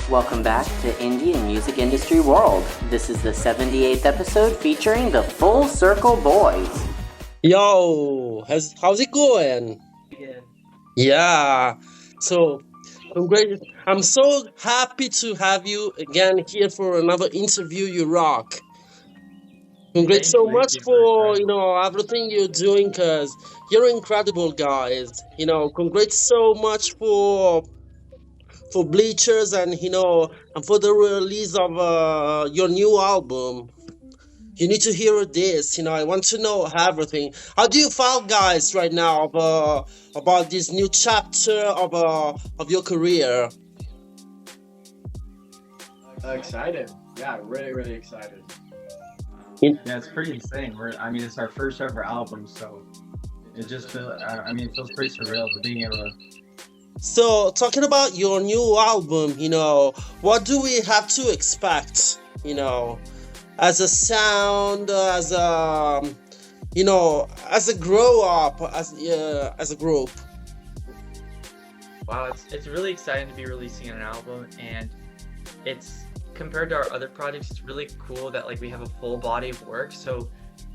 Welcome back to Indian Music Industry World. This is the 78th episode featuring the Full Circle Boys. Yo, how's it going? Yeah. So, I'm so happy to have you again here for another interview. You rock. Congrats so much for everything you're doing, cause you're incredible, guys. Congrats so much for Bleachers and and for the release of your new album. You need to hear this. I want to know everything. How do you feel, guys, right now about this new chapter of your career? Excited. Yeah, really excited. Yeah, it's pretty insane. It's our first ever album, so it just it feels pretty surreal to being able to. So, talking about your new album, what do we have to expect? As a sound, as a as a grow up, as a group. Wow, it's really exciting to be releasing an album, and it's compared to our other projects, it's really cool that we have a full body of work, so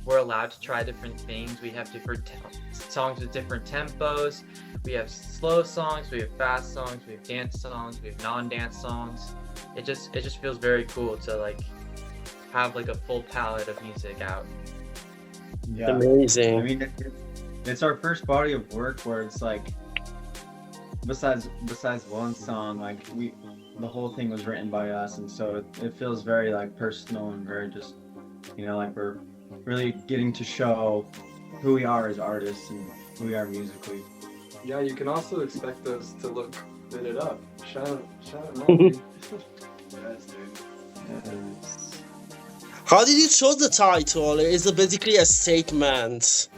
we're allowed to try different things. We have different songs with different tempos. We have slow songs, we have fast songs, we have dance songs, we have non-dance songs. It just feels very cool to have a full palette of music out. Yeah, amazing. It's our first body of work where it's besides one song, the whole thing was written by us, and so it feels very personal and very just we're really getting to show who we are as artists and who we are musically. Yeah, you can also expect us to look fitted up. Shout out, Yes, dude. Yes. How did you choose the title? It's basically a statement.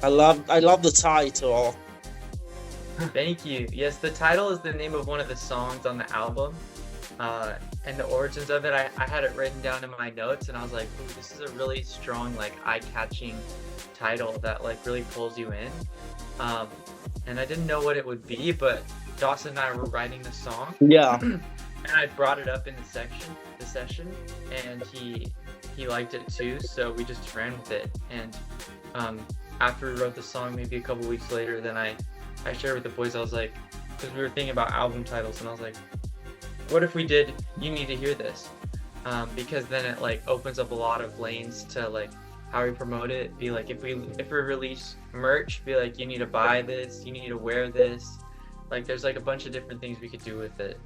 I love the title. Thank you. Yes, the title is the name of one of the songs on the album. And the origins of it, I had it written down in my notes, and I was like, ooh, this is a really strong, eye-catching title that really pulls you in. And I didn't know what it would be, but Dawson and I were writing the song. Yeah. And I brought it up in the session, and he liked it too, so we just ran with it. And after we wrote the song, maybe a couple weeks later, then I shared with the boys. I was like, because we were thinking about album titles, and I was like, what if we did You Need to Hear This? Because then it opens up a lot of lanes to how we promote it. Be if we release merch, be you need to buy this, you need to wear this. There's a bunch of different things we could do with it.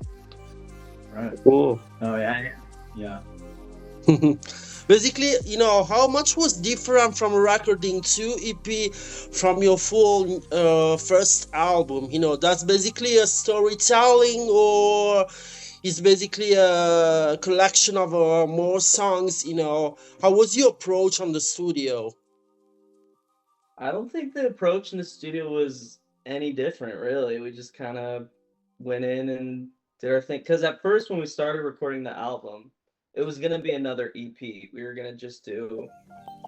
Right. Cool. Oh yeah. Basically, how much was different from recording 2 EP from your full first album? That's basically a storytelling, or it's basically a collection of more songs. How was your approach on the studio? I don't think the approach in the studio was any different, really. We just kind of went in and did our thing. Because at first, when we started recording the album, it was going to be another EP. We were going to just do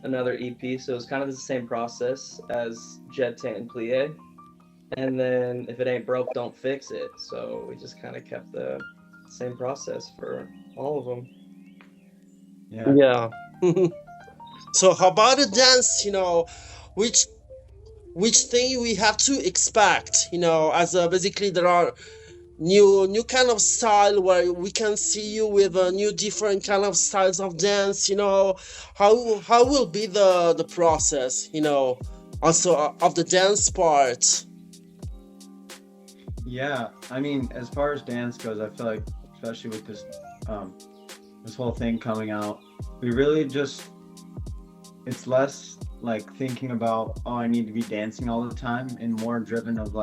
another EP. So it was kind of the same process as Jet and Plie. And then if it ain't broke, don't fix it. So we just kind of kept the same process for all of them. Yeah. So how about the dance? Which thing we have to expect? As basically there are new kind of style where we can see you with new different kind of styles of dance. How will be the process? Also of the dance part. Yeah, as far as dance goes, I feel especially with this whole thing coming out, we really it's less thinking about, oh, I need to be dancing all the time, and more driven of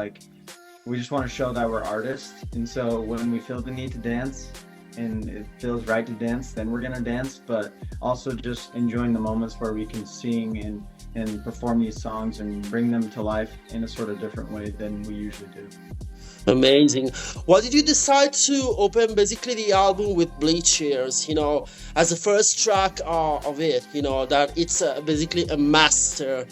we just want to show that we're artists. And so when we feel the need to dance and it feels right to dance, then we're gonna dance, but also just enjoying the moments where we can sing and perform these songs and bring them to life in a sort of different way than we usually do. Amazing. Why did you decide to open basically the album with Bleachers, as the first track of it, that it's basically a master,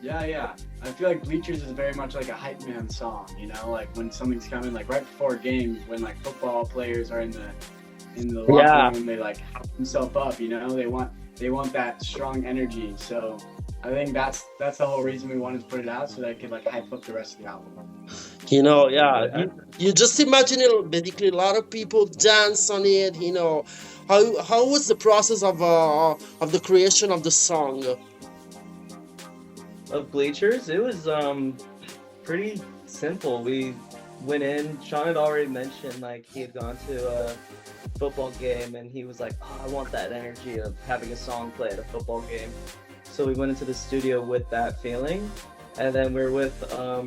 Yeah. I feel like Bleachers is very much like a hype man song, you know, like when something's coming, like right before a game, when like football players are in the locker room, they like hype themselves up, you know, they want that strong energy. So I think that's the whole reason we wanted to put it out, so that it could like hype up the rest of the album. You know, yeah. You just imagine it, basically a lot of people dance on it. You know, how was the process of the creation of the song? Of Bleachers, it was pretty simple. We went in. Sean had already mentioned like he had gone to a football game and he was like, "Oh, I want that energy of having a song play at a football game." So we went into the studio with that feeling, and then we're with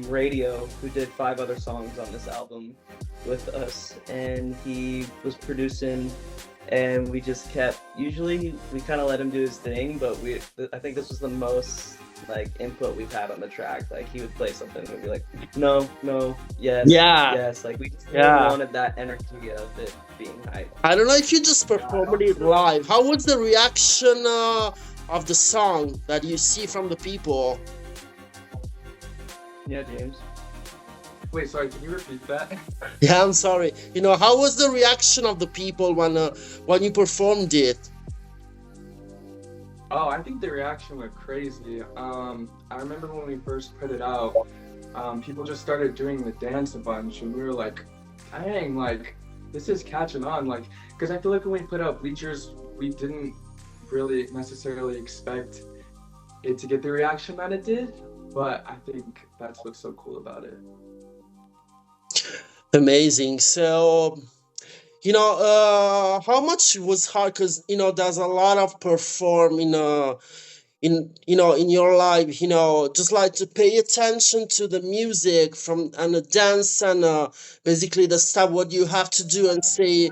Radio, who did 5 other songs on this album with us, and he was producing. And we just kept. Usually, we kind of let him do his thing, but I think this was the most like input we've had on the track. Like he would play something and we'd be like, no, yes, yes. Like we just really wanted that energy of it being hype. I don't know if you just performed it live. How was the reaction of the song that you see from the people? Yeah, James. Wait, sorry, can you repeat that? Yeah, I'm sorry. You know, how was the reaction of the people when you performed it? Oh, I think the reaction went crazy. I remember when we first put it out, people just started doing the dance a bunch, and we were like, dang, like, this is catching on. Like, because I feel like when we put out Bleachers, we didn't really necessarily expect it to get the reaction that it did, but I think that's what's so cool about it. Amazing. So, you know, how much was hard? Because you know, there's a lot of perform in your life. You know, just like to pay attention to the music from and the dance and basically the stuff what you have to do and say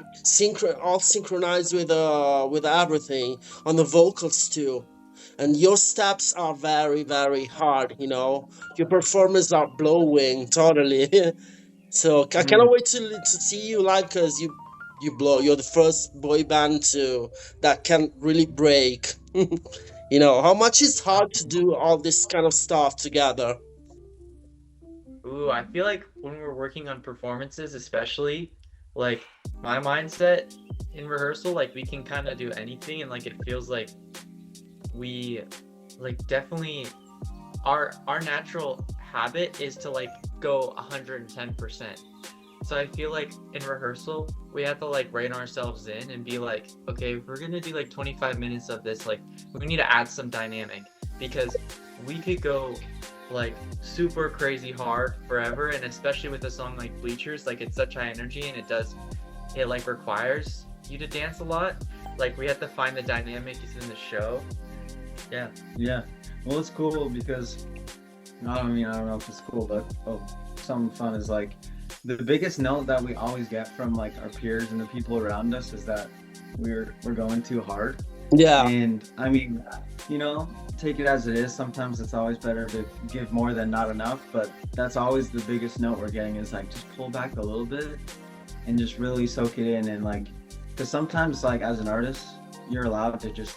all synchronized with everything on the vocals too. And your steps are very, very hard. You know, your performances are blowing totally. So I cannot wait to see you live because you blow. You're the first boy band that can really break. You know how much it's hard to do all this kind of stuff together. Ooh, I feel like when we're working on performances, especially, like my mindset in rehearsal, like we can kind of do anything, and like it feels like we, like definitely, our natural habit is to like go 110%. So I feel like in rehearsal we have to like rein ourselves in and be like, okay, if we're gonna do like 25 minutes of this, like we need to add some dynamic, because we could go like super crazy hard forever, and especially with a song like Bleachers, like it's such high energy and it like requires you to dance a lot. Like we have to find the dynamic in the show. Yeah. Well, it's cool because I don't know if it's cool, but something fun is like the biggest note that we always get from like our peers and the people around us is that we're going too hard. Yeah. And I mean, you know, take it as it is. Sometimes it's always better to give more than not enough, but that's always the biggest note we're getting is like just pull back a little bit and just really soak it in. And like, because sometimes like as an artist, you're allowed to just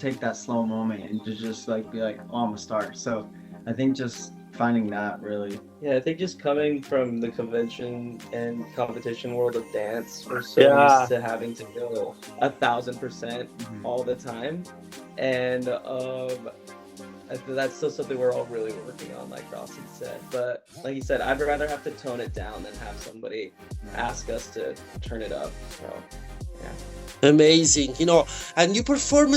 take that slow moment and to just like be like, oh, I'm a star. So I think just finding that really. Yeah, I think just coming from the convention and competition world of dance, we're so used to having to go 1,000% all the time, and that's still something we're all really working on, like Dawson said. But like you said, I'd rather have to tone it down than have somebody ask us to turn it up. So yeah. Amazing, you know, and you performed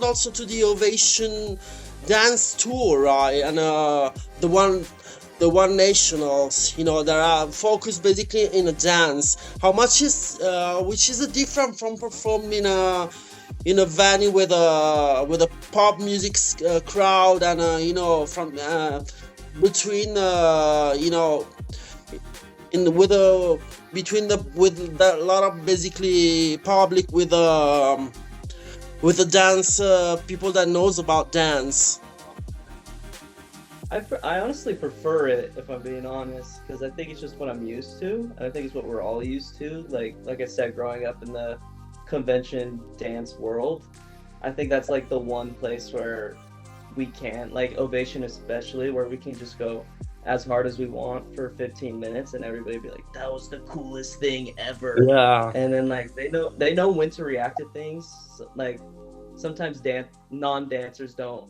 also to the Ovation dance tour, right? And the one nationals, you know, that are focused basically in a dance. How much is which is different from performing in a venue with a pop music crowd and you know, from between you know, with a lot of basically public with the dance people that knows about dance. I honestly prefer it, if I'm being honest, because I think it's just what I'm used to, and I think it's what we're all used to. Like I said, growing up in the convention dance world, I think that's like the one place where we can, like Ovation especially, where we can just go as hard as we want for 15 minutes and everybody be like, that was the coolest thing ever. Yeah. And then like they know when to react to things. Like sometimes non-dancers don't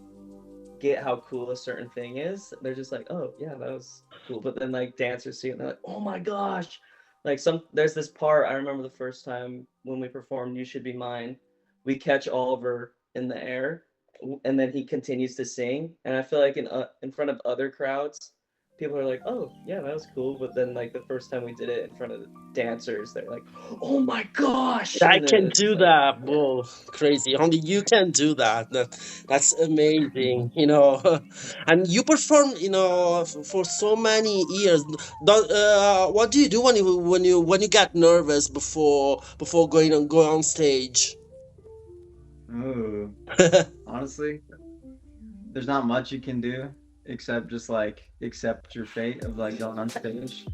get how cool a certain thing is. They're just like, oh yeah, that was cool. But then like dancers see it and they're like, oh my gosh. Like there's this part I remember the first time when we performed You Should Be Mine, we catch Oliver in the air and then he continues to sing. And I feel like in front of other crowds, people are like, oh yeah, that was cool. But then like the first time we did it in front of the dancers, they're like, oh my gosh. I And then can it's do like, that. yeah. Whoa, crazy. Only you can do that. That's amazing, you know. And you perform, you know, for so many years. What do you do when you get nervous before going on stage? Ooh, honestly, there's not much you can do except just like accept your fate of like going on stage,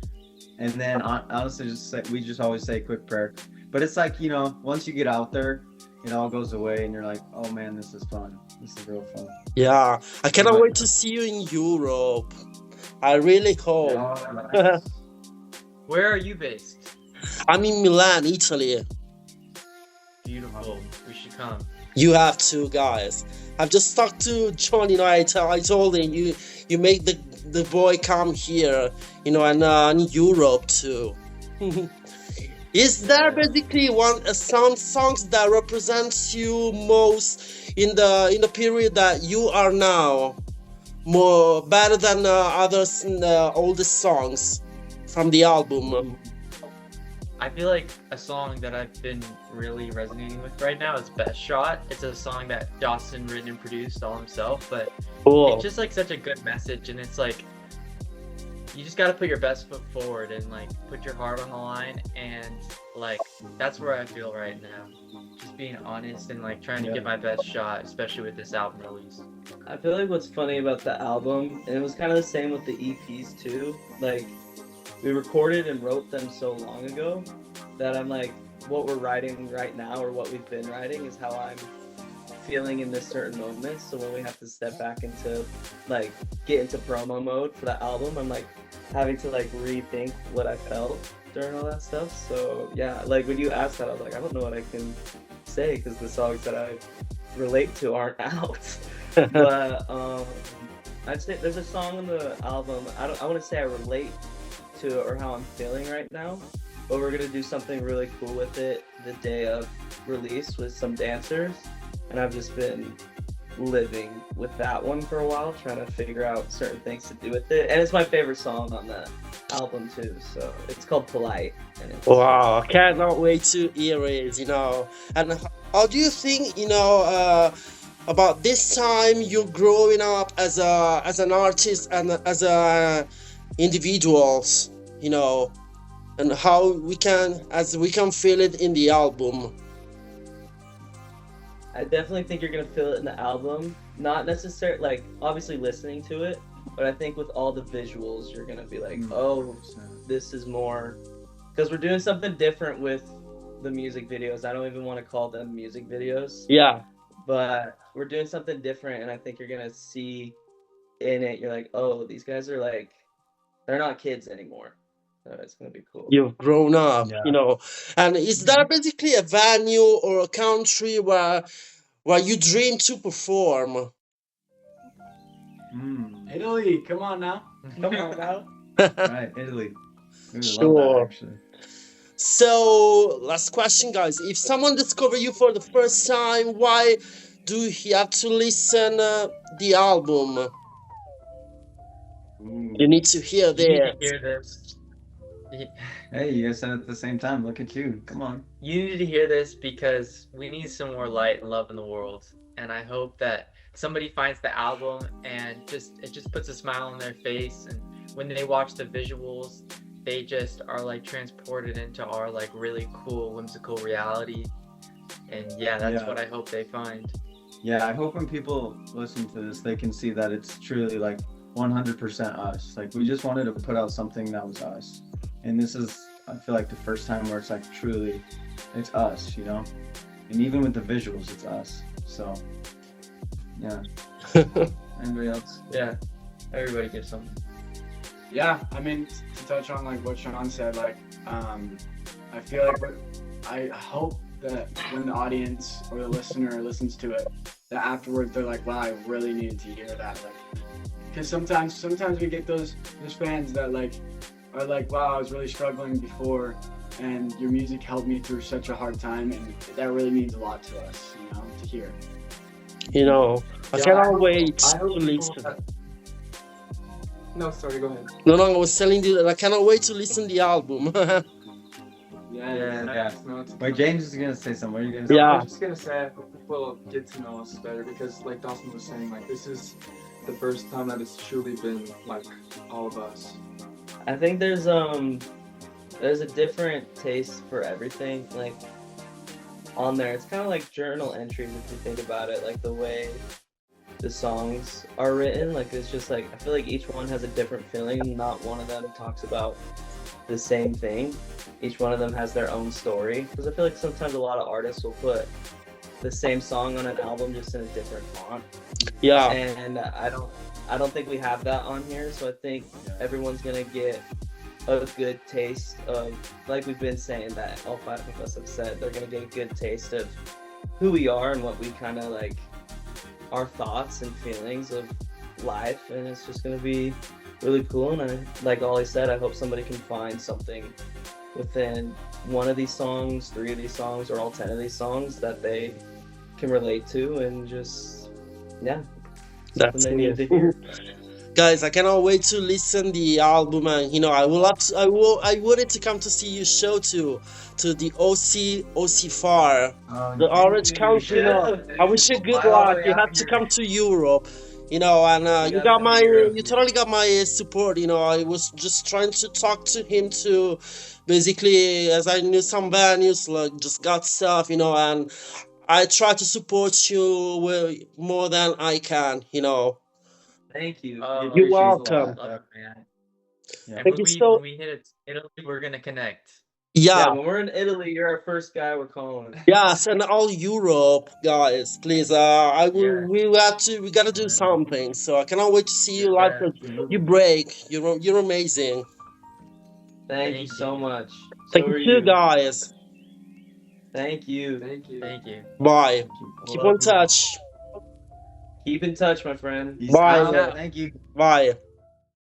and then honestly we just always say a quick prayer. But it's like, you know, once you get out there, it all goes away and you're like, oh man, this is fun. This is real fun. Yeah, I cannot But- wait to see you in Europe. I really hope. Oh, nice. Where are you based? I'm in Milan, Italy. Beautiful. We should come. You have to, guys. I've just talked to John. You know, I told him you make the boy come here. You know, and in Europe too. Is there basically some songs that represents you most in the period that you are now, more better than others in the oldest songs from the album? I feel like a song that I've been really resonating with right now is Best Shot. It's a song that Dawson written and produced all himself, but Cool. it's just like such a good message, and it's like you just got to put your best foot forward and like put your heart on the line, and like that's where I feel right now. Just being honest and like trying to give my best shot, especially with this album release. I feel like what's funny about the album, and it was kind of the same with the EPs too, like we recorded and wrote them so long ago that I'm like, what we're writing right now or what we've been writing is how I'm feeling in this certain moment. So when we have to step back into like get into promo mode for the album, I'm like having to like rethink what I felt during all that stuff. So yeah, like when you asked that, I was like, I don't know what I can say because the songs that I relate to aren't out. But I'd say there's a song on the album, I want to say I relate to it or how I'm feeling right now, but we're gonna do something really cool with it the day of release with some dancers, and I've just been living with that one for a while, trying to figure out certain things to do with it, and it's my favorite song on the album too, so it's called Polite, and it's Wow, I cannot wait to hear it, you know. And how do you think, you know, about this time you're growing up as an artist and as a individuals, you know, and how we can feel it in the album? I definitely think you're gonna feel it in the album, not necessarily like obviously listening to it, but I think with all the visuals you're gonna be like, oh, this is more, because we're doing something different with the music videos. I don't even want to call them music videos, Yeah. but we're doing something different, and I think you're gonna see in it, you're like, oh, these guys are like, they're not kids anymore. So it's gonna be cool. You've grown up, Yeah. you know. And is there basically a venue or a country where you dream to perform? Italy, come on now. Come on now. Right, Italy. We would love Sure. that actually. So, last question, guys. If someone discover you for the first time, why do he have to listen the album? You need to hear You need to this. hear this. Hey, you guys said it at the same time. Look at you. Come on. You need to hear this because we need some more light and love in the world, and I hope that somebody finds the album and it just puts a smile on their face, and when they watch the visuals, they just are like transported into our like really cool whimsical reality, and yeah, that's Yeah. what I hope they find. Yeah, I hope when people listen to this, they can see that it's truly like 100% us. Like we just wanted to put out something that was us. And this is, I feel like the first time where it's like truly, it's us, you know? And even with the visuals, it's us. So, yeah. Anybody else? Yeah, everybody gets something. Yeah, I mean, to touch on like what Sean said, like I feel like I hope that when the audience or the listener listens to it, that afterwards they're like, wow, I really needed to hear that. Like, because sometimes we get those fans that like are like, wow, I was really struggling before, and your music helped me through such a hard time, and that really means a lot to us, you know, to hear. You know, I Yeah, cannot wait I to hope listen. people No, sorry, go ahead. No, I was telling you that I cannot wait to listen the album. Yeah. No, it's Wait, James is gonna say something. What are you gonna No, say? Yeah. I was just gonna say I hope people get to know us better because, like Dawson was saying, like this is the first time that it's truly been like all of us. I think there's a different taste for everything. Like on there, it's kind of like journal entries if you think about it. Like the way the songs are written, like it's just like I feel like each one has a different feeling. Not one of them talks about the same thing. Each one of them has their own story. Because I feel like sometimes a lot of artists will put the same song on an album just in a different font. Yeah. And I don't think we have that on here. So I think everyone's gonna get a good taste of, like we've been saying, that all five of us have said, they're gonna get a good taste of who we are and what we kind of like, our thoughts and feelings of life, and it's just gonna be really cool. And like Ollie said, I hope somebody can find something within one of these songs, 3 of these songs, or all 10 of these songs that they can relate to, and just That's something they need to it. hear. Guys, I cannot wait to listen the album, and you know, I wanted to come to see your show to the OC Far, the Orange County. You know, I wish you good luck. You have to come to Europe, you know, and you totally got my support. You know, I was just trying to talk to him to, basically, as I knew some venues, like just got stuff, you know, and I try to support you with more than I can, you know. Thank you. You're welcome. Love it, man. Yeah. And Thank you so. when we hit it, Italy, we're gonna connect. Yeah. When we're in Italy, you're our first guy we're calling. Yes, and all Europe, guys, please. I will. Yeah. We gotta do something. So I cannot wait to see you live. Yeah. 'Cause you break. You're amazing. Thank you so much. Thank So are you, guys. Thank you. Thank you. Thank you. Bye. Keep Love in touch. Keep in touch, my friend. Peace Bye. out. Thank you. Bye.